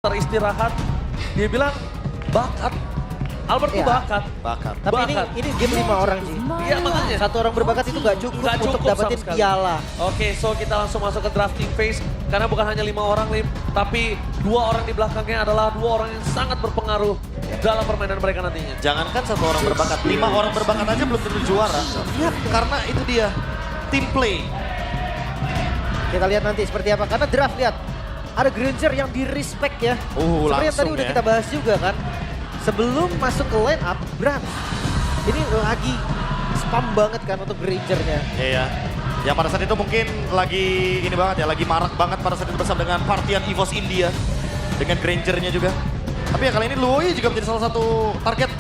teristirahat. Dia bilang bakat. Albert tuh bakat. Tapi ini game 5 orang sih. Iya makanya. Satu orang berbakat itu nggak cukup, Nggak untuk cukup dapetin sama sekali. piala. Oke, so kita langsung masuk ke drafting phase. Karena bukan hanya 5 orang, Lim. Tapi 2 orang di belakangnya adalah 2 orang yang sangat berpengaruh dalam permainan mereka nantinya. Jangankan 1 orang berbakat, 5 orang berbakat aja belum tentu juara. Iya. Karena itu dia, team play. Kita lihat nanti seperti apa. Karena draft lihat, ada Granger yang di-respect ya. Seperti yang tadi langsung udah ya. kita bahas juga kan. Sebelum masuk ke line up, Brans. Ini lagi spam banget kan untuk Grangernya. Iya. Yang pada saat itu mungkin lagi ini banget ya, lagi marak banget pada saat itu bersama dengan partian EVOS India. Dengan Grangernya juga. Tapi ya kali ini Luoyi juga menjadi salah satu target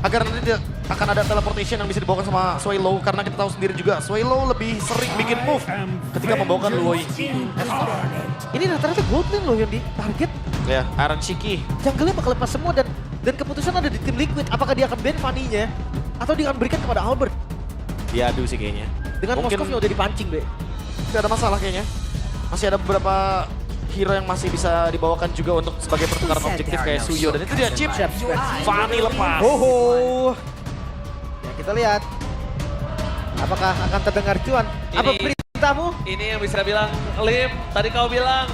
agar nanti dia akan ada teleportation yang bisa dibawakan sama Swaylow. Karena kita tahu sendiri juga Swaylow lebih sering bikin move ketika membawakan Luoyi. Ini rata-rata Goldlane loh yang di target. Ya, Iron Shiki. Jungle-nya bakal lepas semua dan keputusan ada di tim Liquid. Apakah dia akan ban Fanny-nya atau dia akan berikan kepada Albert? Diadu sih kayaknya. Dengan Mungkin Moskov yang udah dipancing, Be. tidak ada masalah kayaknya. Masih ada beberapa hero yang masih bisa dibawakan juga untuk sebagai pertukaran objektif kayak Suyo. Dan itu dia chip. Fanny lepas. Oh. Ya kita lihat. Apakah akan terdengar cuan? Apa perintahmu? Ini yang bisa bilang, Lim, tadi kau bilang,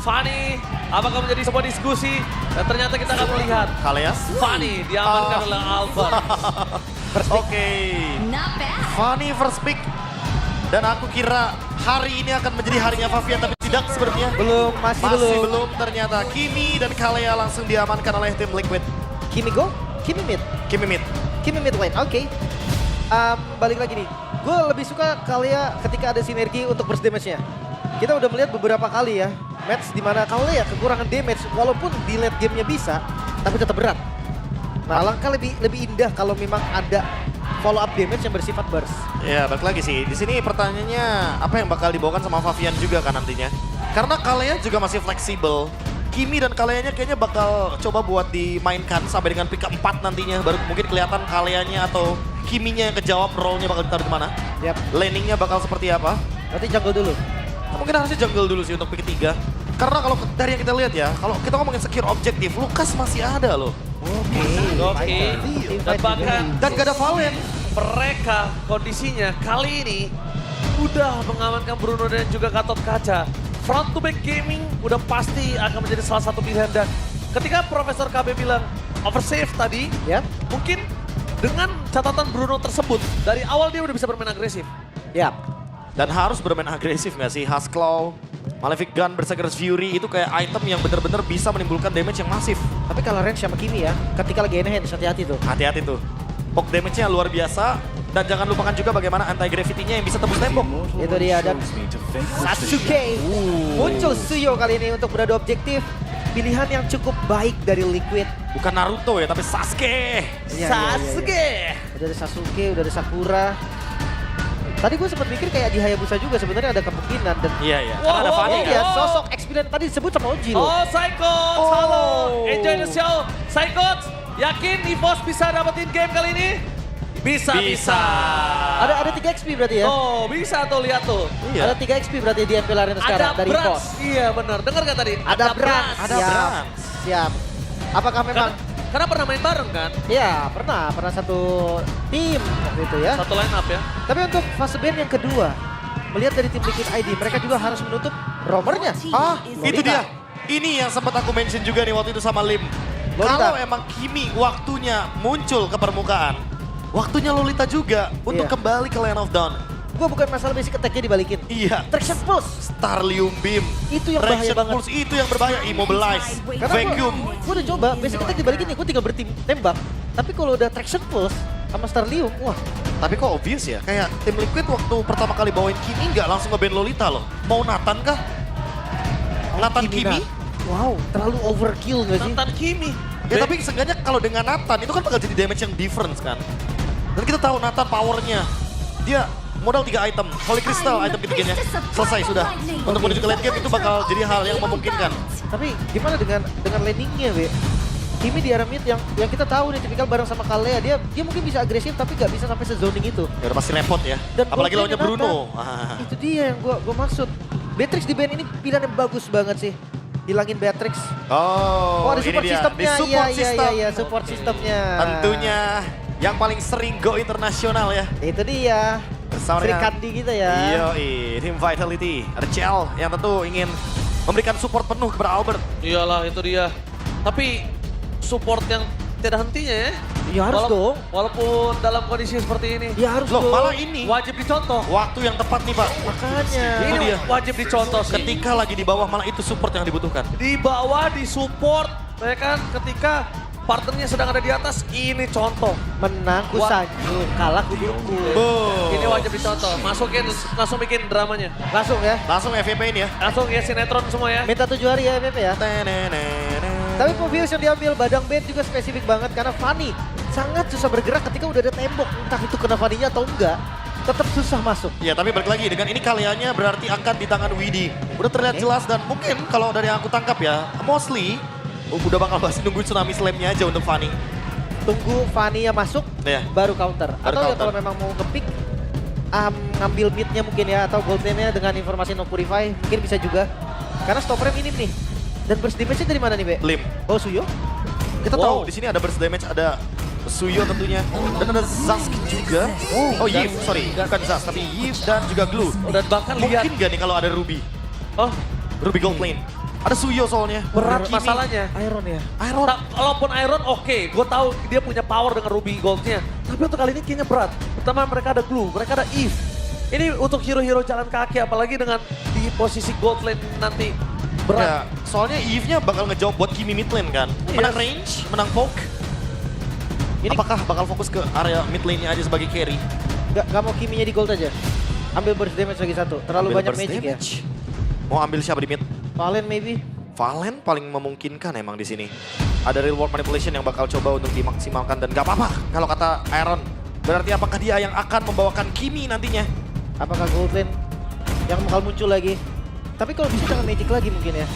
Fanny, apakah menjadi sebuah diskusi? Dan ternyata kita akan melihat, Kaleas. Fanny diamankan oleh Albert. Oke. Fanny first pick. Dan aku kira hari ini akan menjadi harinya Favian, tapi tidak sepertinya. Belum, masih belum. Ternyata Kimi dan Kalea langsung diamankan oleh tim Liquid. Kimi go? Kimi mid? Kimi mid. Kimi mid lane, oke. Balik lagi nih. Gue lebih suka Kalea ketika ada sinergi untuk burst damage-nya. Kita udah melihat beberapa kali ya, match di mana Kalea kekurangan damage, walaupun di late game-nya bisa, tapi tetap berat. Nah, alangkah lebih indah kalau memang ada follow up damage yang bersifat burst. Ya, balik lagi sih. Di sini pertanyaannya apa yang bakal dibawakan sama Favian juga kan nantinya. Karena Kalea juga masih fleksibel. Kimi dan Kaleanya kayaknya bakal coba buat dimainkan sampai dengan pick up 4 nantinya. Baru mungkin kelihatan Kaleanya atau Kiminya yang kejawab role-nya bakal ditaruh di mana. Yap. Laning-nya bakal seperti apa. Berarti jungle dulu. Nah, mungkin harusnya jungle dulu sih untuk pick 3. Karena kalau dari yang kita lihat ya, kalau kita ngomongin secure objektif, Lukas masih ada loh. Oke. Dan bahkan Dan gak ada Valen. mereka kondisinya kali ini udah mengamankan Bruno dan juga Gatot Kaca. Front to back gaming udah pasti akan menjadi salah satu pilihan. Dan ketika Profesor KB bilang oversave tadi, Ya. mungkin dengan catatan Bruno tersebut, dari awal dia udah bisa bermain agresif. Yap. Dan harus bermain agresif gak sih? Huskclaw, Malefic Gun, Berserker's Fury itu kayak item yang benar-benar bisa menimbulkan damage yang masif. Tapi kalau range sama Kimi ya, ketika lagi enhance hati-hati tuh. Hati-hati tuh. Poke damage-nya luar biasa. Dan jangan lupakan juga bagaimana anti-gravity-nya yang bisa tembus tembok. Itu dia, dan Sasuke. Muncul Suyo kali ini untuk beradu objektif. Pilihan yang cukup baik dari Liquid. Bukan Naruto ya, tapi Sasuke. Iya. Sasuke! Udah ada Sasuke, udah ada Sakura. Tadi gue sempat mikir kayak di Hayabusa juga sebenarnya ada kemungkinan. Dan Iya, iya. Wow, Karena ada wow, Fanny ini kan. dia wow. sosok experience tadi disebut sama Oji loh. Oh, Psychots, halo, enjoy the show. Psychots, yakin EVOS bisa dapetin game kali ini? Bisa. Ada 3 XP berarti ya? Oh, bisa tuh, lihat tuh. Iya. Ada 3 XP berarti di MPL Arena sekarang Ada dari Brans. Pos. Iya benar, dengar gak tadi? Ada Brans. Ada Siap. Brans. Siap. Apakah memang? Karena pernah main bareng kan? Ya, pernah satu tim waktu itu ya. Satu line up ya. Tapi untuk fase band yang kedua, melihat dari tim Liquid ID, mereka juga harus menutup roamernya. Ah, itu Lolita. dia. Ini yang sempat aku mention juga nih waktu itu sama Lim. Lolita. Kalau emang Kimi waktunya muncul ke permukaan, waktunya Lolita juga untuk Iya. kembali ke Land of Dawn. Gue bukan masalah basic attack-nya dibalikin. Iya. Traction Pulse. Starlium Beam. Itu yang bahaya Traction banget. Pulse itu yang berbahaya. Immobilize. Vacuum. Gue udah coba, basic attack dibalikin nih, gue tinggal bertim tembak. Tapi kalau udah Traction Pulse sama Starlium, wah. Tapi kok obvious ya? Kayak tim Liquid waktu pertama kali bawain Kimi nggak langsung nge-ban Lolita loh. Mau Nathan kah? Nathan Kimi? Wow, terlalu overkill gak sih? Nathan Kimi. Ya tapi seenggaknya kalau dengan Nathan itu kan bakal jadi damage yang difference kan. Dan kita tahu Nathan powernya. Dia modal 3 item. Holy Crystal item ketiganya. Selesai sudah. Untuk menuju ke late game itu bakal jadi hal yang memungkinkan. Tapi gimana dengan landingnya, Be? Kimi di area mid yang kita tahu nih tipikal bareng sama Kalea, dia mungkin bisa agresif tapi gak bisa sampai se-zoning itu. Ya udah pasti repot ya. Dan Apalagi goldnya lawannya Bruno. Nathan. Itu dia yang gua maksud. Beatrix di band ini pilihan yang bagus banget sih. hilangin Beatrix. Oh, ada ini support dia. sistemnya. Di support system. Iya, support sistemnya. Tentunya yang paling sering go internasional ya. Itu dia. Bersama Sri dengan Kandi kita ya. Yoi, tim Vitality. Ada CL yang tentu ingin memberikan support penuh kepada Albert. Iyalah itu dia. Tapi support yang tidak hentinya ya. Ya harus dong. Walaupun dalam kondisi seperti ini. Ya harus Loh, dong. malah ini Wajib dicontoh. waktu yang tepat nih Pak. Makanya. Itu Ini dia. wajib dicontoh sih. Ketika lagi di bawah malah itu support yang dibutuhkan. Di bawah, di support. Ya kan ketika partnernya sedang ada di atas, ini contoh. Menang ku sanju, kalah ku dulu. Boom. Ini wajib dicontoh. Masukin, langsung bikin dramanya. Langsung ya. Langsung FVP ini ya. Langsung ya sinetron semua ya. Minta 7 hari ya Beb ya. Tapi Mobius yang diambil Badang Band juga spesifik banget karena Fanny sangat susah bergerak ketika udah ada tembok. Entah itu kena Fanny-nya atau enggak, tetap susah masuk. Ya tapi balik lagi dengan ini kaliannya berarti akan di tangan Widi. Udah terlihat jelas dan mungkin kalau dari yang aku tangkap ya, mostly udah bakal masih nunggu tsunami slam-nya aja untuk Fanny. Tunggu Fanny-nya masuk, Iya. baru counter. Baru Atau ya counter. kalau memang mau nge-pick, ngambil mid-nya mungkin ya, atau gold lane-nya dengan informasi no purify, mungkin bisa juga. Karena stoppernya minim nih. Dan burst damage-nya dari mana nih, Be? Lim. Oh, Suyo? Kita Wow. tahu di sini ada burst damage, ada Suyo tentunya dan ada Zask juga. Oh, Yves, sorry, bukan Zask tapi Yves dan juga Glue. Dan bahkan lihat. Mungkin gak nih kalau ada Ruby? Oh, Ruby Gold Lane. Ada Suyo soalnya. berat Kimi. masalahnya. Iron ya? Iron. Kalaupun Iron oke, gue tahu dia punya power dengan Ruby Goldnya. Tapi untuk kali ini kayaknya berat. Pertama mereka ada Glue, mereka ada Eve. Ini untuk hero-hero jalan kaki, apalagi dengan di posisi Gold Lane nanti. Ya, Berat. soalnya Eve-nya bakal ngejawab buat Kimi mid lane kan. Menang Yes. range, menang poke. Apakah bakal fokus ke area mid lane-nya aja sebagai carry? Gak mau Kimi-nya di gold aja. Ambil burst damage lagi satu. Terlalu Ambil banyak burst magic damage. Mau ambil siapa di mid? ya. Valen maybe. Valen paling memungkinkan emang di sini. Ada real world manipulation yang bakal coba untuk dimaksimalkan dan gak apa-apa kalau kata Iron. Berarti apakah dia yang akan membawakan Kimi nantinya? Apakah gold lane yang bakal muncul lagi? Tapi kalau bisa jangan magic lagi mungkin ya.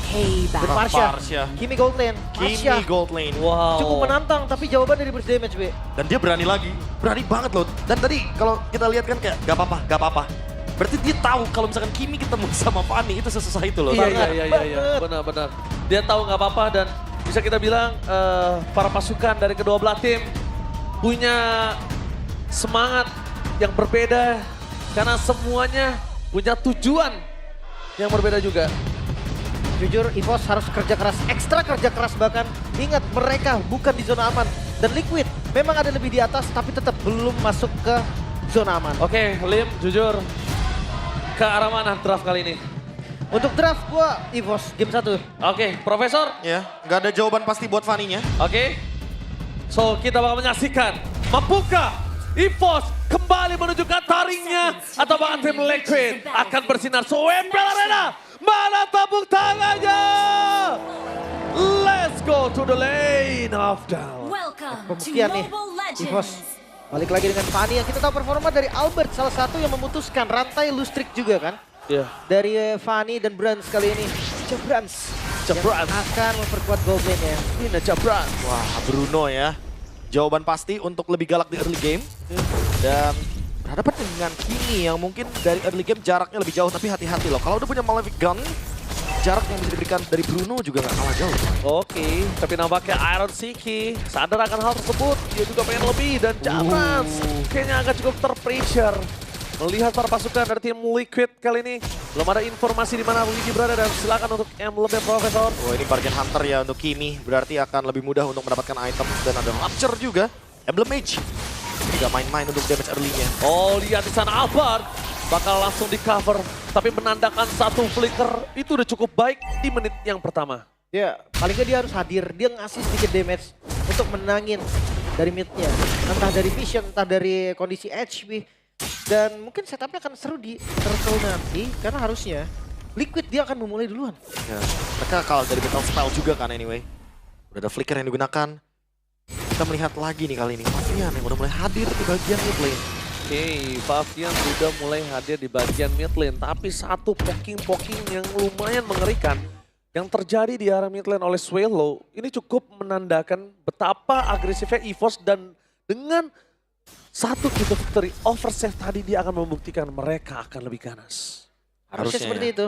Dan Parsha. Parsha. Kimi gold lane. Parsha. Kimi gold lane. Wow. Cukup menantang tapi jawaban dari burst damage, Be. Dan dia berani lagi. Berani banget loh. Dan tadi kalau kita lihat kan kayak gak apa-apa, gak apa-apa. Berarti dia tahu kalau misalkan Kimi ketemu sama Fanny itu sesusah itu loh. Iya, Banget, iya, banget. benar-benar. Dia tahu nggak apa-apa dan bisa kita bilang para pasukan dari kedua belah tim punya semangat yang berbeda karena semuanya punya tujuan yang berbeda juga. Jujur, EVOS harus kerja keras, ekstra kerja keras bahkan. Ingat, mereka bukan di zona aman. Dan Liquid memang ada lebih di atas, tapi tetap belum masuk ke zona aman. Oke, Lim, jujur ke arah mana draft kali ini? Untuk draft, gua EVOS game 1. Oke, Profesor. Ya, nggak ada jawaban pasti buat Fanny-nya. Oke. So, kita bakal menyaksikan. Mampukah EVOS kembali menunjukkan taringnya? Atau bahkan tim Liquid akan bersinar. So, Embel Arena, mana tepuk tangannya? Let's go to the lane of down. Welcome to Pembuktian nih, Mobile EVOS. Legends. Balik lagi dengan Fanny yang kita tahu performa dari Albert, salah satu yang memutuskan rantai lustrik juga kan. Iya. Dari Fanny dan Brans kali ini. Jabrans. Jabrans. Yang akan memperkuat gold lane-nya. Ini Jabran. Wah, Bruno ya. Jawaban pasti untuk lebih galak di early game. Dan berhadapan dengan Kimi yang mungkin dari early game jaraknya lebih jauh. Tapi hati-hati loh, kalau udah punya Malefic Gun, jarak yang bisa diberikan dari Bruno juga nggak kalah jauh. Oke, tapi nampaknya Iron Siki sadar akan hal tersebut. Dia juga pengen lebih dan Jabran kayaknya agak cukup terpressure. Melihat para pasukan dari tim Liquid kali ini. Belum ada informasi di mana Widi berada dan silakan untuk emblemnya Profesor. Oh, ini bargain hunter ya untuk Kimi. Berarti akan lebih mudah untuk mendapatkan item. Dan ada Rapture juga. Emblem Mage. Tidak main-main untuk damage early-nya. Oh, lihat di sana Albert bakal langsung di cover. Tapi menandakan satu flicker itu udah cukup baik di menit yang pertama. Ya, paling nggak dia harus hadir. Dia ngasih sedikit damage untuk menangin dari mid-nya. Entah dari vision, entah dari kondisi HP. Dan mungkin setupnya akan seru di turtle nanti. Karena harusnya Liquid dia akan memulai duluan. Ya, mereka kalah dari battle spell juga kan anyway. Udah ada flicker yang digunakan. Kita melihat lagi nih kali ini. Mafian yang udah mulai hadir di bagian mid lane. Oke, Fabian sudah mulai hadir di bagian mid lane. Tapi satu poking-poking yang lumayan mengerikan yang terjadi di arah mid lane oleh Swallow ini cukup menandakan betapa agresifnya EVOS dan dengan satu key victory over save tadi dia akan membuktikan mereka akan lebih ganas. Harusnya Harusnya seperti ya. itu.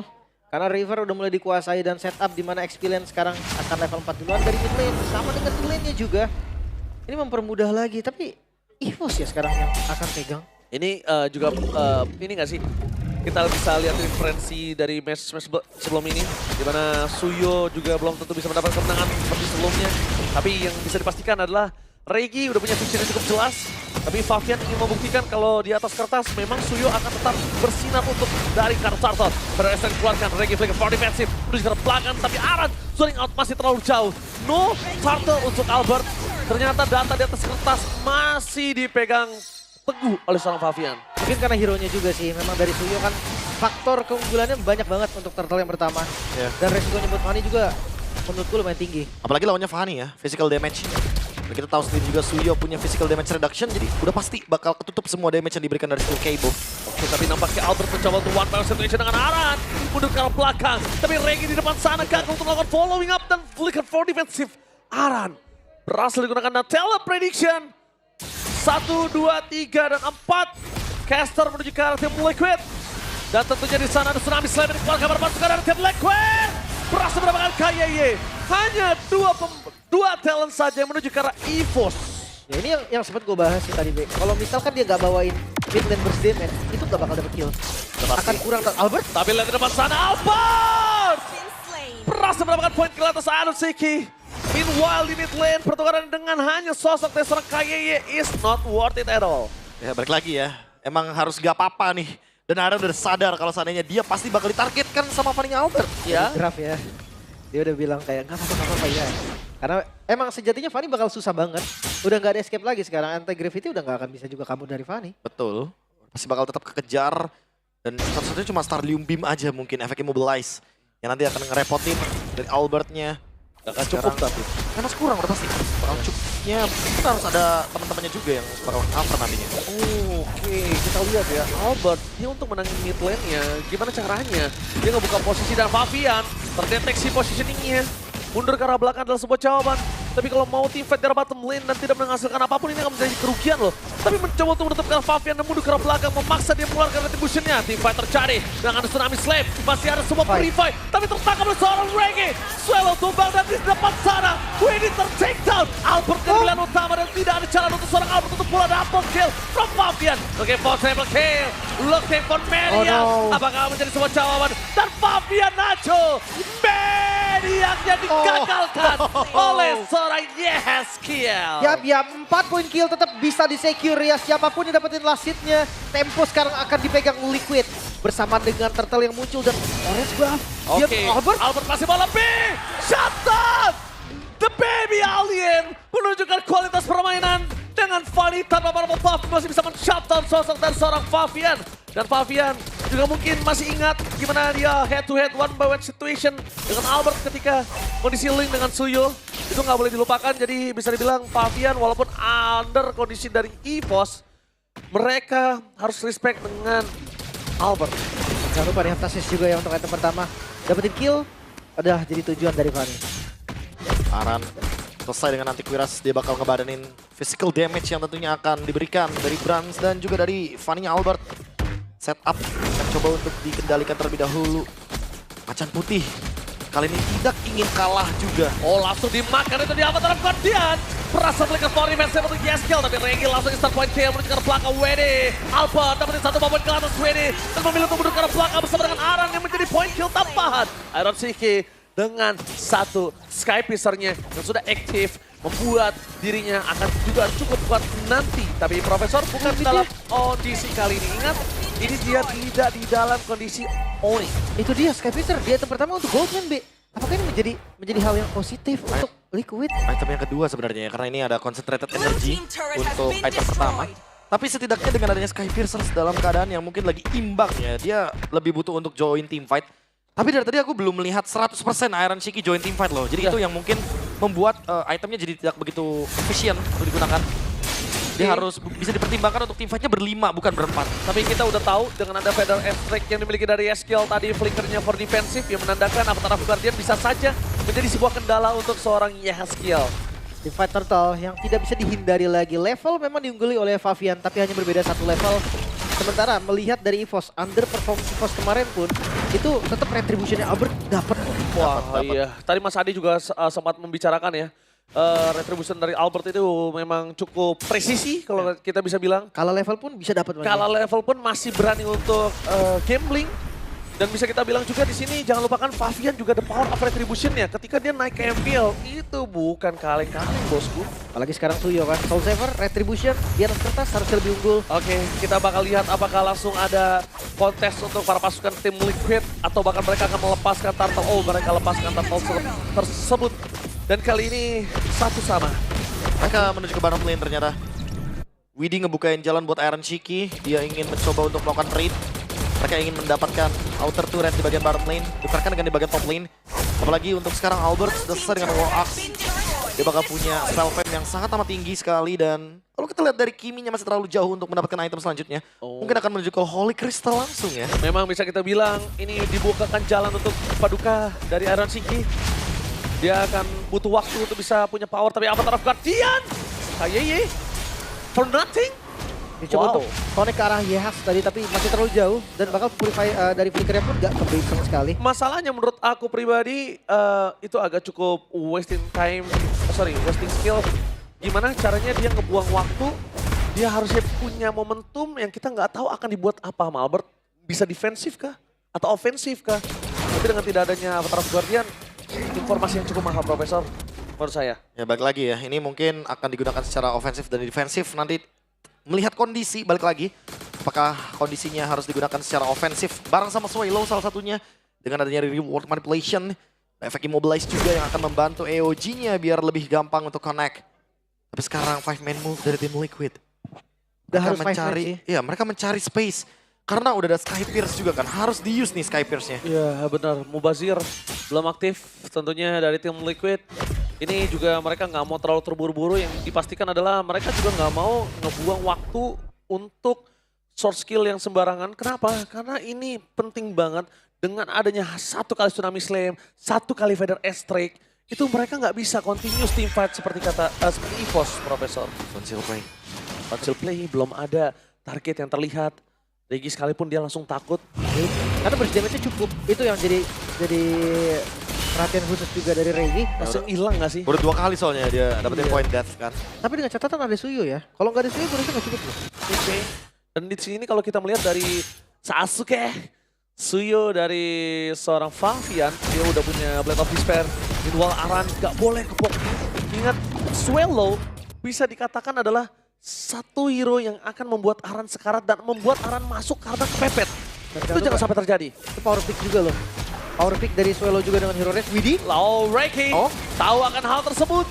Karena River udah mulai dikuasai dan setup di mana Experience sekarang akan level 4 duluan dari mid lane. Sama dengan mid lane-nya juga. Ini mempermudah lagi, tapi EVOS ya sekarang yang akan pegang. Ini juga ini nggak sih? Kita bisa lihat referensi dari match sebelum ini, di mana Suyo juga belum tentu bisa mendapatkan kemenangan seperti sebelumnya. Tapi yang bisa dipastikan adalah Regi udah punya vision yang cukup jelas. Tapi Favian ingin membuktikan kalau di atas kertas memang Suyo akan tetap bersinar untuk dari kartu Turtle. Berhasil dikeluarkan, Regi flicker for defensive, menuju ke belakang, tapi Aran zoning out masih terlalu jauh. No Turtle untuk Albert. Ternyata data di atas kertas masih dipegang teguh oleh seorang Favian. Mungkin karena hero-nya juga sih, memang dari Suyo kan faktor keunggulannya banyak banget untuk Turtle yang pertama. Yeah. Dan resikonya buat Fanny juga menurutku lumayan tinggi. Apalagi lawannya Fanny ya, physical damage. Dan kita tahu sendiri juga Suyo punya physical damage reduction, jadi udah pasti bakal ketutup semua damage yang diberikan dari skill Keibo. Oke, tapi nampaknya Albert mencoba untuk one power situation dengan Aran. Mundur ke arah belakang, tapi Regi di depan sana gagal untuk melakukan following up dan flicker for defensive. Aran berhasil digunakan Nutella Prediction. 1, 2, 3, dan 4. Caster menuju ke arah tim Liquid. Dan tentunya di sana ada Tsunami Slam yang dikeluarkan berpasukan dari tim Liquid. Berhasil mendapatkan KYY. Hanya dua talent saja yang menuju ke arah EVOS. Ya ini yang sempat gue bahas sih tadi, Be. Kalau misalkan dia gak bawain mid lane burst damage, itu gak bakal dapet kill. Akan kurang Albert. Tapi lihat di depan sana, Albert! Berhasil mendapatkan poin kill atas Iron Siki. Meanwhile di mid lane, pertukaran dengan hanya sosok dari seorang KYY is not worth it at all. Ya balik lagi ya, emang harus gak apa-apa nih. Dan Aran udah sadar kalau seandainya dia pasti bakal ditargetkan sama Fanny Albert. Ya. Draft ya. Dia udah bilang kayak gak apa-apa ya. Karena emang sejatinya Fanny bakal susah banget. Udah gak ada escape lagi sekarang. Anti-Gravity udah gak akan bisa juga kabur dari Fanny. Betul, pasti bakal tetap kekejar. Dan satu-satunya cuma Starlium Beam aja mungkin efek Immobilize. Yang nanti akan ngerepotin dari Albertnya. Gak akan cukup tapi. Kan masih kurang udah pasti. Bakal cukupnya mungkin harus ada teman-temannya juga yang bakal cover nantinya. Oke, kita lihat ya. Albert, dia untuk menangin mid lane-nya, gimana caranya? Dia ngebuka posisi dan Favian terdeteksi positioning-nya. Mundur ke arah belakang adalah sebuah jawaban. Tapi kalau mau team fight dari bottom lane dan tidak menghasilkan apapun, ini akan menjadi kerugian loh. Tapi mencoba untuk menutupkan Favian dan mundur ke arah belakang, memaksa dia mengeluarkan retribution-nya. Team fight terjadi dengan Tsunami Slam. Masih ada sebuah purify, tapi tertangkap oleh seorang Regi. Swallow tumbang dan di depan sana, Winnie ter-take down. Albert dari pilihan utama dan tidak ada jalan untuk seorang Albert untuk pula double kill from Favian. Looking for triple kill, looking for Media. Oh no. Apakah menjadi sebuah jawaban? Dan Favian Nacho, Mediaknya digagalkan oleh seorang Yeskiel. Ya 4 poin kill tetap bisa di-secure ya. Siapapun yang dapetin last hit-nya, tempo sekarang akan dipegang Liquid. Bersama dengan Turtle yang muncul dan Orange buff. Oke, Albert masih mau lebih. Shutdown! The Baby Alien menunjukkan kualitas permainan. Dengan Fanny tanpa marble buff masih bisa men-shutdown sosok dari seorang Favian. Dan Favian juga mungkin masih ingat gimana dia head to head one by one situation dengan Albert ketika kondisi link dengan Suyo. Itu nggak boleh dilupakan, jadi bisa dibilang Favian walaupun under kondisi dari EVOS, mereka harus respect dengan Albert. Jangan lupa nih Heptasis juga ya untuk item pertama. Dapetin kill, udah jadi tujuan dari Fanny. Aran selesai dengan anti-Quiras, dia bakal ngebadanin physical damage yang tentunya akan diberikan dari Brans dan juga dari Fanny Albert. Setup akan coba untuk dikendalikan terlebih dahulu. Macan Putih kali ini tidak ingin kalah juga. Oh, langsung dimakan itu di Avatar Guardian. Berasa flicker for defense untuk Yeskiel, tapi Regi langsung start point kill menuju ke arah belakang WD. Albert dapetin satu poin ke atas WD dan memilih untuk mundur ke arah belakang bersama dengan Aran yang menjadi point kill tambahan. Iron Siki dengan satu Sky Piercer-nya yang sudah aktif membuat dirinya akan juga cukup kuat nanti. Tapi Profesor bukan dalam kondisi kali ini. Ingat, ini dia tidak di dalam kondisi owning. Itu dia Sky Piercer, dia item pertama untuk Goldman, B. Apakah ini menjadi hal yang positif untuk Liquid? Item yang kedua sebenarnya ya, karena ini ada concentrated energy untuk item pertama. Tapi setidaknya dengan adanya Sky Piercers dalam keadaan yang mungkin lagi imbang ya, dia lebih butuh untuk join team fight. Tapi dari tadi aku belum melihat 100% Iron Shiki join team fight loh. Jadi itu yang mungkin membuat itemnya jadi tidak begitu efisien untuk digunakan. Dia harus bisa dipertimbangkan untuk tim fightnya berlima bukan berempat. Tapi kita udah tahu dengan ada Feather Strike yang dimiliki dari Yeskiel tadi, flickernya for defensive yang menandakan Avatar of Guardian bisa saja menjadi sebuah kendala untuk seorang Yeskiel. Di fight Turtle yang tidak bisa dihindari lagi. Level memang diungguli oleh Favian, tapi hanya berbeda satu level. Sementara melihat dari EVOS, underperform EVOS kemarin pun, itu tetap retributionnya Albert dapat. Wah iya, tadi Mas Adi juga sempat membicarakan ya. Retribution dari Albert itu memang cukup presisi kalau kita bisa bilang. Kalah level pun bisa dapat. Kalah level pun masih berani untuk gambling. Dan bisa kita bilang juga di sini jangan lupakan Favian juga the power of retribution-nya. Ketika dia naik ke MPL, itu bukan kaleng-kaleng bosku. Apalagi sekarang Suyo kan, Soul Saver, retribution, di atas kertas harus lebih unggul. Oke, kita bakal lihat apakah langsung ada kontes untuk para pasukan tim Liquid atau bahkan mereka akan melepaskan Turtle. Oh, mereka lepaskan Turtle tersebut. Dan kali ini satu sama. Mereka menuju ke bottom lane ternyata. Widhi ngebukain jalan buat Iron Shiki. Dia ingin mencoba untuk melakukan trade. Mereka ingin mendapatkan outer turret di bagian bottom lane. Tukarkan dengan di bagian top lane. Apalagi untuk sekarang Albert sudah selesai dengan War Axe. Dia bakal punya spell fame yang sangat amat tinggi sekali. Dan kalau kita lihat dari Kimi-nya masih terlalu jauh untuk mendapatkan item selanjutnya. Mungkin akan menuju ke Holy Crystal langsung ya. Memang bisa kita bilang ini dibukakan jalan untuk Paduka dari Iron Shiki. Dia akan butuh waktu untuk bisa punya power. Tapi Avatar of Guardian, Kayeye, for nothing. Dicoba untuk connect ke arah Yehas tadi tapi masih terlalu jauh. Dan bakal purify dari flickernya pun gak ke-bait sama sekali. Masalahnya menurut aku pribadi itu agak cukup wasting time, wasting skill. Gimana caranya dia ngebuang waktu, dia harusnya punya momentum yang kita nggak tahu akan dibuat apa sama Albert. Bisa defensif kah? Atau ofensif kah? Tapi dengan tidak adanya Avatar of Guardian, informasi yang cukup mahal Profesor, menurut saya. Ya balik lagi ya, ini mungkin akan digunakan secara ofensif dan defensif. Nanti melihat kondisi, balik lagi. Apakah kondisinya harus digunakan secara ofensif bareng sama Swallow salah satunya. Dengan adanya reward manipulation, efek immobilize juga yang akan membantu EOG-nya biar lebih gampang untuk connect. Tapi sekarang 5-man move dari tim Liquid. Udah Mereka harus mencari, ya mereka mencari space. Karena udah ada Sky Pierce juga kan, harus di-use nih Sky Pierce-nya. Iya benar, Mubazir belum aktif tentunya dari tim Liquid. Ini juga mereka nggak mau terlalu terburu-buru, yang dipastikan adalah mereka juga nggak mau ngebuang waktu untuk short skill yang sembarangan. Kenapa? Karena ini penting banget dengan adanya satu kali Tsunami Slam, satu kali Feather Strike. Itu mereka nggak bisa continuous team fight seperti seperti EVOS, Profesor. Conceal play. Conceal play belum ada target yang terlihat. Regi sekalipun dia langsung takut. Karena burst damage-nya cukup. Itu yang jadi perhatian khusus juga dari Regi. Langsung hilang nggak sih? Baru 2 kali soalnya dia dapetin point death kan. Tapi dengan catatan ada Suyo ya. Kalau nggak ada Suyo, burstnya nggak cukup loh. Oke. Dan di sini kalau kita melihat dari Sasuke, Suyo dari seorang Favian, dia udah punya Blade of Despair. Ritual Aran gak boleh kepok. Ingat, Swallow bisa dikatakan adalah satu hero yang akan membuat Aran sekarat dan membuat Aran masuk karena kepepet. Itu jangan sampai terjadi. Itu power pick juga loh. Power pick dari Swallow juga dengan hero race. Widhi. Lau Reiki tahu akan hal tersebut.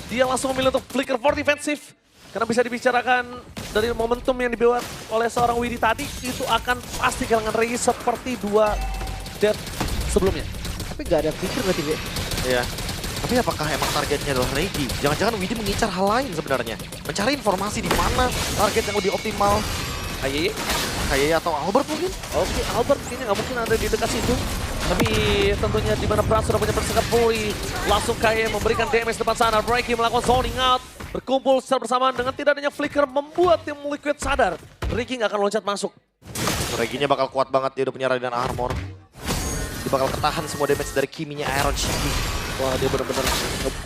Dia langsung memilih untuk flicker for defensif. Karena bisa dibicarakan dari momentum yang dibuat oleh seorang Widhi tadi, itu akan pasti kehilangan Reiki seperti 2 death sebelumnya. Tapi gak ada flicker berarti deh. Iya. Tapi apakah emang targetnya adalah Regi? Jangan-jangan Widhi mengincar hal lain sebenarnya. Mencari informasi di mana target yang lebih optimal. Kayaknya atau Albert mungkin? Oke, Albert ini nggak mungkin ada di dekat situ. Tapi tentunya di mana Bran sudah punya bersekat pulih. Langsung kayak memberikan damage depan sana. Reiki melakukan zoning out. Berkumpul secara bersamaan dengan tidak adanya flicker membuat tim Liquid sadar. Reiki nggak akan loncat masuk. Reginya bakal kuat banget, dia udah punya Radiant Armor. Dia bakal ketahan semua damage dari Kimi-nya Iron Shiki. Wah, dia benar-benar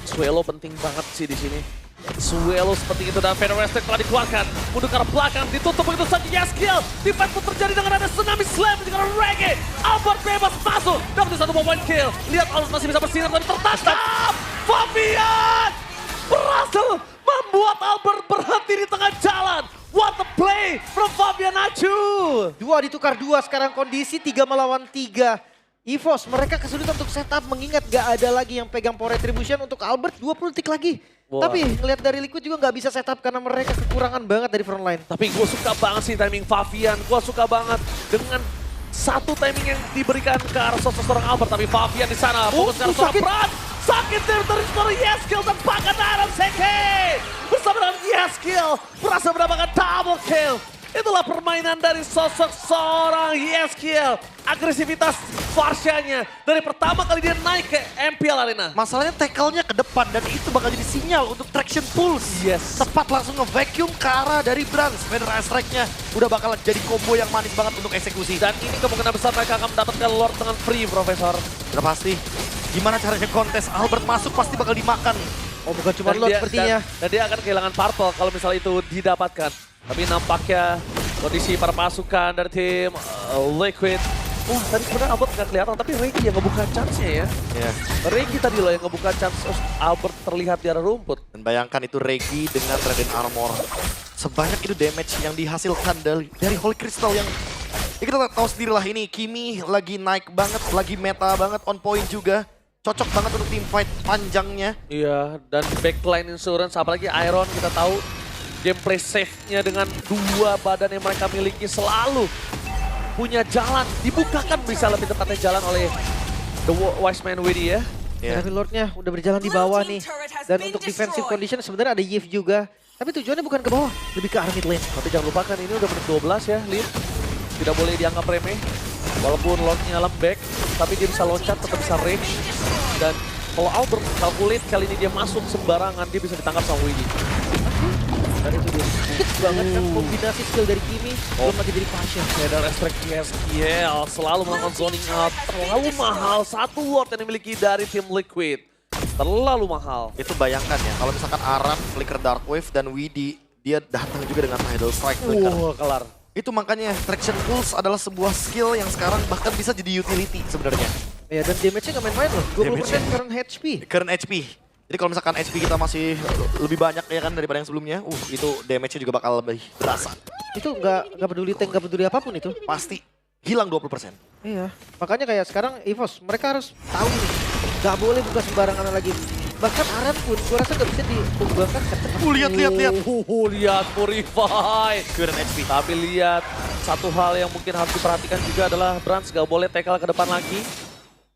Swallow penting banget sih di sini. Swallow seperti itu dan Feather Strike telah dikeluarkan. Mundur ke arah belakang, ditutup begitu saja Yaskill. Defense pun terjadi dengan ada Tsunami Slam dengan Reggae. Albert bebas masuk, dapat satu point kill. Lihat Albert masih bisa bersinar tapi tertangkap. Favian berhasil membuat Albert berhenti di tengah jalan. What a play from Favian Achu. 2 ditukar 2, sekarang kondisi 3 melawan 3. EVOS, mereka kesulitan untuk setup mengingat gak ada lagi yang pegang power retribution untuk Albert 20 detik lagi. Wah. Tapi ngelihat dari Liquid juga gak bisa setup karena mereka kekurangan banget dari front line. Tapi gue suka banget sih timing Favian. Gue suka banget dengan satu timing yang diberikan ke arah sosok seorang Albert. Tapi Favian di sana fokus ke arah seorang Bran. Sakit dari seorang Yaskill dan bahkan Aram Seke. Bersama dengan Yaskill berhasil mendapatkan double kill. Itulah permainan dari sosok seorang Yeskiel. Agresivitas Farshanya dari pertama kali dia naik ke MPL Arena. Masalahnya tackle-nya ke depan dan itu bakal jadi sinyal untuk traction pulse. Yes. Tepat langsung nge-vacuum ke arah dari Brans. Vader Strike-nya udah bakal jadi combo yang manis banget untuk eksekusi. Dan ini kemungkinan besar mereka akan mendapatkan Lord dengan free, Profesor. Udah pasti. Gimana caranya kontes? Albert masuk pasti bakal dimakan. Oh bukan cuma Lord sepertinya. Dan dia akan kehilangan purple kalau misalnya itu didapatkan. Tapi nampaknya kondisi para pasukan dari tim Liquid. Wah tadi sebenarnya Albert nggak kelihatan, tapi Regi yang ngebuka chance-nya ya. Yeah. Regi tadi loh yang ngebuka chance Albert terlihat di arah rumput. Dan bayangkan itu Regi dengan Trident Armor. Sebanyak itu damage yang dihasilkan dari Holy Crystal yang... Ya kita tahu sendirilah ini, Kimi lagi naik banget, lagi meta banget, on point juga. Cocok banget untuk team fight panjangnya. Iya, dan backline insurance, apalagi Iron kita tahu gameplay safe-nya dengan dua badan yang mereka miliki selalu punya jalan, dibukakan bisa lebih tepatnya jalan oleh The Wise Man Widi ya. Yeah. Tapi Lordnya udah berjalan di bawah nih. Dan untuk defensive condition sebenarnya ada Yves juga. Tapi tujuannya bukan ke bawah, lebih ke arah mid lane. Tapi jangan lupakan ini udah menit 12 ya, Lin. Tidak boleh dianggap remeh. Walaupun Lordnya lembek, tapi dia bisa loncat, tetap bisa range. Dan kalau Albert calculate kali ini dia masuk sembarangan, dia bisa ditangkap sama Widi. Dan itu dia sedikit banget kan kombinasi skill dari Kimi. Belum lagi dari passion. Vader Strike Yeskiel selalu melakukan zoning out. Terlalu mahal, satu Lord yang dimiliki dari tim Liquid. Terlalu mahal. Itu bayangkan ya, kalau misalkan Aran, Flicker Darkwave, dan Widi, dia datang juga dengan Tidal Strike Flicker. Kelar. Itu makanya Traction Pulse adalah sebuah skill yang sekarang bahkan bisa jadi utility sebenarnya. Ya dan damage-nya nggak main-main loh. 20% current HP. Current HP. Jadi kalau misalkan HP kita masih lebih banyak ya kan daripada yang sebelumnya, itu damage-nya juga bakal lebih berasa. Itu nggak peduli tank, nggak peduli apapun itu. Pasti hilang 20%. Iya. Makanya kayak sekarang EVOS, mereka harus tahu nih. Nggak boleh buka sembarangan lagi. Bahkan Aran pun, gue rasa nggak bisa dikembangkan secepat. Lihat. Lihat Purify. Current HP. Tapi lihat, satu hal yang mungkin harus diperhatikan juga adalah Brans gak boleh tackle ke depan lagi.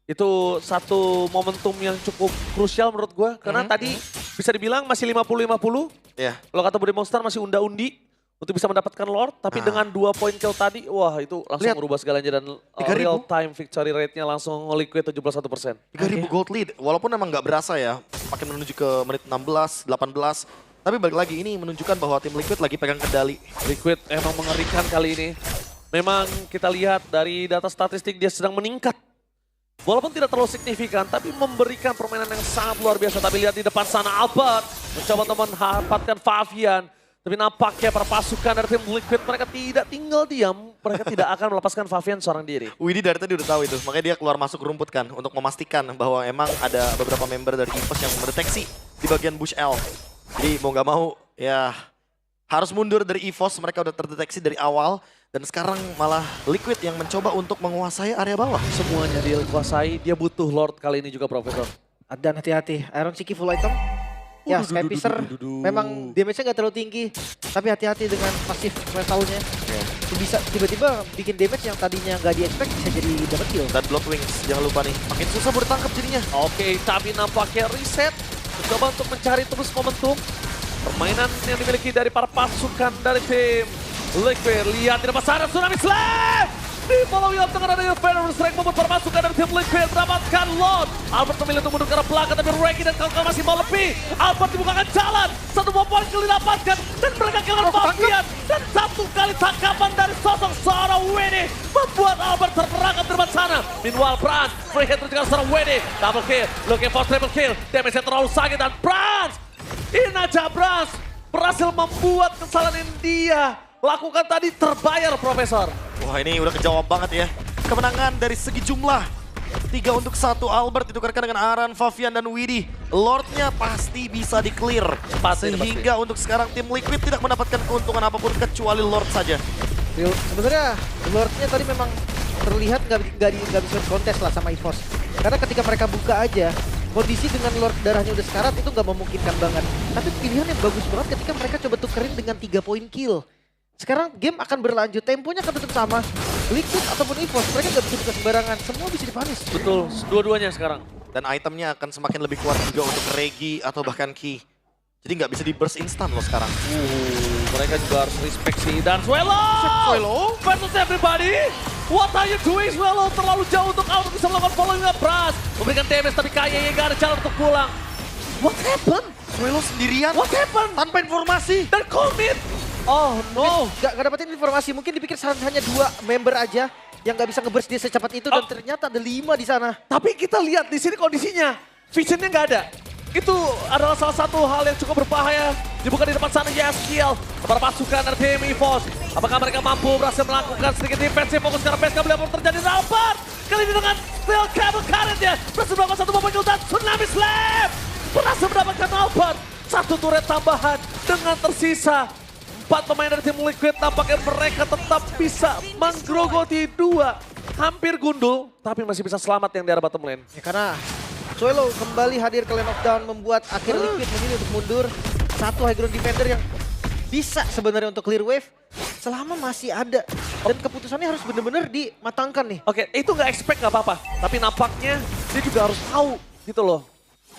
Itu satu momentum yang cukup krusial menurut gue. Karena tadi bisa dibilang masih 50-50. Ya. Kalau kata Budi Monster masih unda-undi untuk bisa mendapatkan Lord. Tapi dengan 2 poin kill tadi, wah itu langsung Lihat. merubah segalanya. Dan 3.000. real time victory rate-nya langsung Liquid 71%. 3.000 gold lead. Walaupun emang nggak berasa ya. Makin menuju ke menit 16, 18. Tapi balik lagi ini menunjukkan bahwa tim Liquid lagi pegang kendali. Liquid emang mengerikan kali ini. Memang kita lihat dari data statistik dia sedang meningkat. Walaupun tidak terlalu signifikan, tapi memberikan permainan yang sangat luar biasa. Tapi lihat di depan sana Albert mencoba untuk mendapatkan Favian. Tapi nampaknya para pasukan dari tim Liquid mereka tidak tinggal diam. Mereka tidak akan melepaskan Favian seorang diri. Widi dari tadi udah tahu itu, makanya dia keluar masuk rumput kan untuk memastikan bahwa emang ada beberapa member dari EVOS yang mendeteksi di bagian bush L. Jadi mau nggak mau ya harus mundur dari EVOS, mereka udah terdeteksi dari awal. Dan sekarang malah Liquid yang mencoba untuk menguasai area bawah. Semuanya dia kuasai, dia butuh Lord kali ini juga Profesor. Dan hati-hati, Iron Siki full item. Ya, Skypicer memang damage-nya nggak terlalu tinggi. Tapi hati-hati dengan pasif mentalnya. Bisa tiba-tiba bikin damage yang tadinya nggak di-expect bisa jadi dapat kill. Dan Bloodwings, jangan lupa nih, makin susah buat ditangkap jadinya. Oke, tapi nampaknya reset. Mencoba untuk mencari terus momentum. Permainan yang dimiliki dari para pasukan dari tim Liquid. Lihat di depan sana, Tsunami Slam! Di follow up dengan adanya Vader Strike membuat para pasukan dari tim Liquid mendapatkan Lord. Albert memilih untuk mundur ke arah belakang, tapi Regi dan kawan-kawan masih mau lebih. Albert dibukakan jalan, satu buah poin kill didapatkan, dan mereka kehilangan Favian. Dan satu kali tangkapan dari sosok seorang Wede membuat Albert terperangkap di depan sana. Meanwhile, Brans, free hit terjadi seorang Wede. Double kill, looking for triple kill. Damage-nya terlalu sakit dan Brans! Ini aja Brans berhasil membuat kesalahan yang dia lakukan tadi terbayar, Profesor. Wah ini udah kejawab banget ya. Kemenangan dari segi jumlah. 3-1 Albert ditukarkan dengan Aran, Favian, dan Widi. Lordnya pasti bisa di-clear. Sehingga untuk sekarang tim Liquid tidak mendapatkan keuntungan apapun kecuali Lord saja. Sebenarnya Lordnya tadi memang terlihat nggak bisa kontes lah sama EVOS. Karena ketika mereka buka aja, kondisi dengan Lord darahnya udah sekarat itu nggak memungkinkan banget. Tapi pilihan yang bagus banget ketika mereka coba tukerin dengan 3 poin kill. Sekarang game akan berlanjut, temponya akan tetap sama. Liquid ataupun EVOS, mereka nggak bisa buka sembarangan. Semua bisa dipanis. Betul, dua-duanya sekarang. Dan itemnya akan semakin lebih kuat juga untuk Regi atau bahkan Ki. Jadi nggak bisa di burst instan loh sekarang. Mereka juga harus respect sih. Dan Suelo! Suelo? Versus everybody! What are you doing, Suelo? Terlalu jauh untuk Albert bisa melakukan following up Brass. Memberikan damage tapi KYY gak ada jalan untuk pulang. What happened? Suelo sendirian. What happened? Tanpa informasi. Dan commit! Oh no! Gak dapetin informasi, mungkin dipikir hanya 2 member aja yang gak bisa nge-burst dia secepat itu dan ternyata ada 5 di sana. Tapi kita lihat di sini kondisinya. Visionnya nggak ada. Itu adalah salah satu hal yang cukup berbahaya. Dibuka di depan sana Yaskiel. Kepada pasukan dari tim EVOS. Apakah mereka mampu berhasil melakukan sedikit defensif fokus karena PSK belum terjadi Albert. Kali ini dengan steel cable current-nya. Berhasil melakukan satu momen dan Tsunami Slam. Berhasil mendapatkan Albert. Satu turret tambahan dengan tersisa 4 pemain dari tim Liquid. Tampaknya mereka tetap bisa menggerogoti 2. Hampir gundul, tapi masih bisa selamat yang di arah bottom lane. Ya karena Suelo kembali hadir ke lane of down membuat akhir Liquid memilih untuk mundur. Satu high ground defender yang bisa sebenarnya untuk clear wave selama masih ada. Dan keputusannya harus benar-benar dimatangkan nih. Oke, itu nggak expect nggak apa-apa. Tapi nampaknya dia juga harus tahu gitu loh.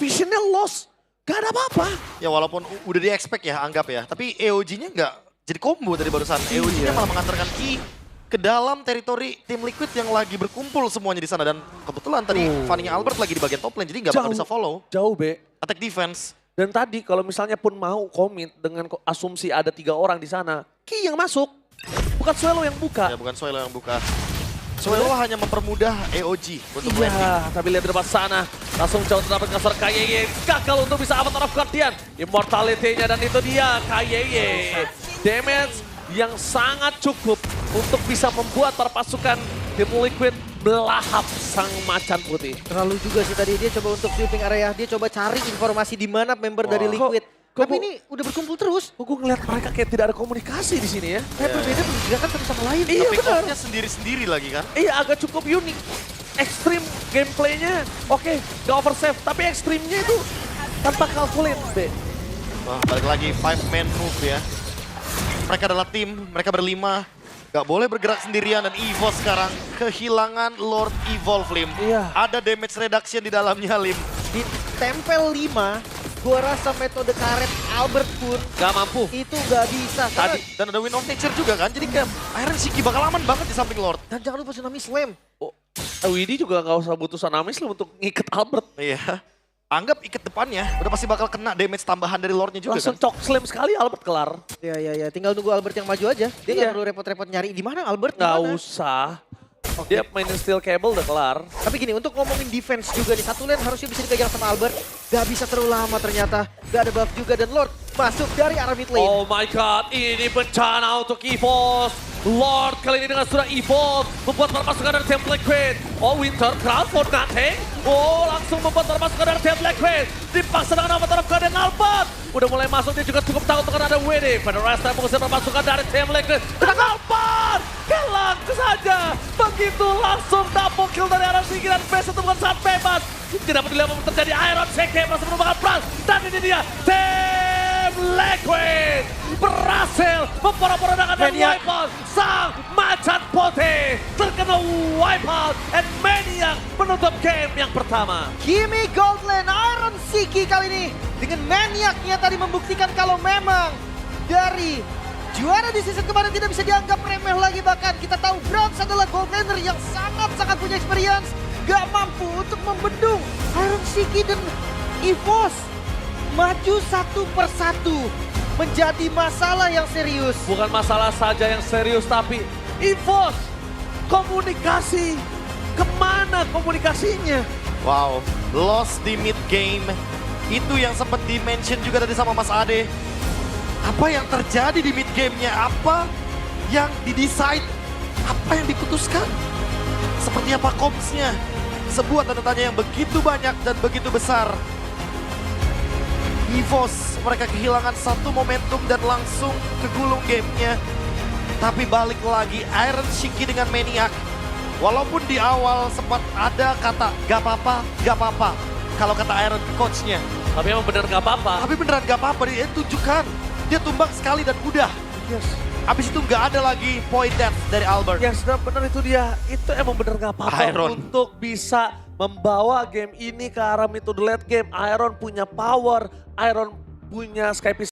Visionnya lost, gak ada apa-apa. Ya walaupun udah di-expect ya, anggap ya. Tapi EOG-nya nggak jadi combo tadi barusan. EOG-nya malah mengantarkan Ki ke dalam teritori tim Liquid yang lagi berkumpul semuanya di sana. Dan kebetulan tadi Fanny-nya Albert lagi di bagian top lane, jadi nggak bakal bisa follow. Jauh, Be. Attack defense. Dan tadi kalau misalnya pun mau komit dengan asumsi ada 3 orang di sana, Ki yang masuk, bukan Suelo yang buka. Ya bukan Suelo yang buka. Suelo hanya mempermudah EOG untuk landing. Iya, tapi lihat di depan sana, langsung jauh terdapat kasar KYY. Gagal untuk bisa Avatar of Guardian. Immortality-nya dan itu dia KYY. Damage yang sangat cukup untuk bisa membuat para pasukan tim Liquid melahap sang macan putih. Terlalu juga sih tadi dia coba untuk sweeping area, dia coba cari informasi di mana member dari Liquid. Tapi ini udah berkumpul terus. Kok gue ngeliat mereka kayak tidak ada komunikasi di sini ya. Kayak berbeda menunjukkan satu sama lain. Iya, Pick benar. off-nya sendiri-sendiri lagi kan. Iya, agak cukup unik. Ekstrim gameplaynya, oke, gak oversave. Tapi ekstrimnya itu tanpa calculate, Be. Wah, balik lagi 5-man move ya. Mereka adalah tim, mereka berlima. Gak boleh bergerak sendirian dan EVOS sekarang kehilangan Lord Evolve, Lim. Iya. Ada damage reduction di dalamnya, Lim. Ditempel 5, gua rasa metode karet Albert pun Gak mampu. itu gak bisa. Tadi dan ada Wind of Nature juga kan, jadi kayak Iron Shiki bakal aman banget di samping Lord. Dan jangan lupa Tsunami Slam. Oh, Widi juga gak usah butuh Tsunami Slam untuk ngiket Albert. Iya. Anggap ikat depannya, udah pasti bakal kena damage tambahan dari Lordnya juga Langsung kan. cok slam sekali Albert kelar. Ya, tinggal nunggu Albert yang maju aja. Dia Iya. nggak perlu repot-repot nyari di mana Albert. Gak dimana. usah. Dia mainin steel cable udah kelar. Tapi gini, untuk ngomongin defense juga di satu lane harusnya bisa dipegang sama Albert. Gak bisa terlalu lama ternyata. Gak ada buff juga dan Lord masuk dari arah mid lane. Oh my god, ini bencana untuk EVOS. Lord kali ini dengan sudah evolve, membuat para pasukan dari tim Liquid. Oh, Winter Crown for nothing. Oh, langsung membuat para pasukan dari tim Liquid. Dipaksa dengan Avatar of God dan Albert. Udah mulai masuk, dia juga cukup takut dengan ada WD. Pada rest mengusir para pasukan dari tim Liquid. Dan Albert, hilang saja. Begitu langsung double kill dari Iron Shiki dan base itu bukan saat bebas. Tidak peduli apa yang terjadi, Iron Shiki masih merupakan Pras. Dan ini dia, tim Liquid berhasil memporak-porandakan dan wipe out sang macan putih. Terkena wipe out and Maniac menutup game yang pertama. Gimme Gold Lane Iron Shiki kali ini dengan Maniacnya tadi membuktikan kalau memang dari juara di season kemarin tidak bisa dianggap remeh lagi. Bahkan kita tahu Browns adalah gold laner yang sangat-sangat punya experience. Gak mampu untuk membendung Iron Shiki dan EVOS maju satu persatu. Menjadi masalah yang serius. Bukan masalah saja yang serius, tapi EVOS komunikasi. Kemana komunikasinya? Wow, lost di mid game. Itu yang sempat di-mention juga tadi sama Mas Ade. Apa yang terjadi di mid game-nya? Apa yang di-decide? Apa yang diputuskan? Seperti apa comms-nya? Sebuah tanda tanya yang begitu banyak dan begitu besar. EVOS, mereka kehilangan satu momentum dan langsung kegulung gamenya. Tapi balik lagi Iron Shiki dengan Maniac. Walaupun di awal sempat ada kata gak apa-apa. Kalau kata Iron ke coachnya. Tapi emang bener gak apa-apa. Tapi beneran gak apa-apa, dia tunjukkan. Dia tumbang sekali dan udah. Yes. Abis itu gak ada lagi point death dari Albert. Yang sudah bener itu dia. Itu emang bener gak apa-apa Iron. untuk bisa membawa game ini ke arah mid to the late game. Iron punya power. Iron punya Skypiece